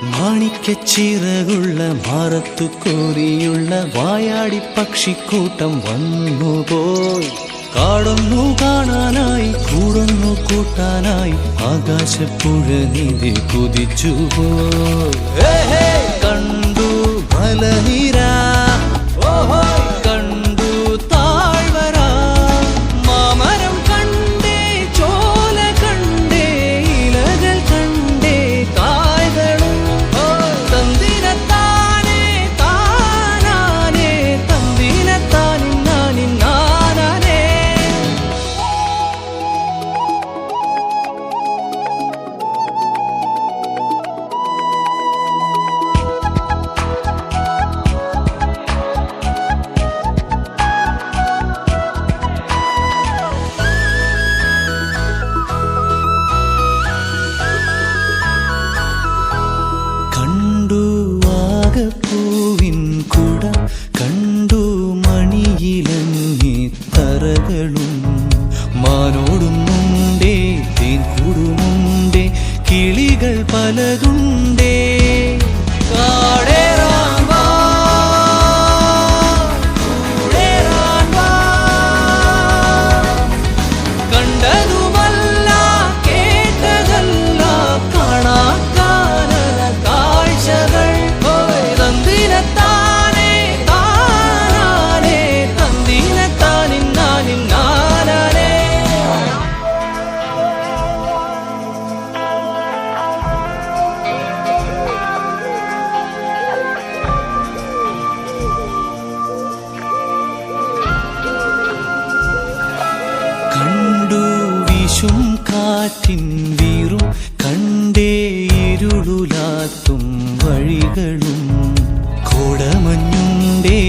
മാണിക്കച്ചിറകുള്ള മാറത്തു കോരിയുള്ള വായാടി പക്ഷിക്കൂട്ടം വന്നുപോയി. കാടൊന്നു കാണാനായി കൂടൊന്നു കൂട്ടാനായി ആകാശപ്പുഴ നീതി കുതിച്ചുപോയി. കണ്ടു മലനിര, കണ്ടു താഴ്വര, മാമരം കണ്ടേ, ചോല കണ്ടേ, ഇലകൾ കണ്ടേ, കായ്കളും തന്തിനത്താനേ താനാനേ, തന്തിനത്താനിന്നാനിന്നാനേ. കണ്ടു ആകപ്പൂവിൻ കുട, കണ്ടു മണിയിലങ്ങി തറകളും, മാനോടുമുണ്ടേ തേൻ കൂടുമുണ്ടേ, കിളികൾ പലതുണ്ടേ. കാടേറാൻ വാ, കൂടേറാൻ വാ, കണ്ടതുമല്ല കേട്ടതല്ല കാണാക്കാനല കാഴ്ചകൾ. തന്തിനത്താനേ താനാനേ, തന്തിനത്താനിന്നാനിന്നാനേ. കണ്ടു വീശും കാറ്റിൻ വീറും, കണ്ടേ ഇരുളുലാത്തും വഴികളും, കോടമഞ്ഞുണ്ടേ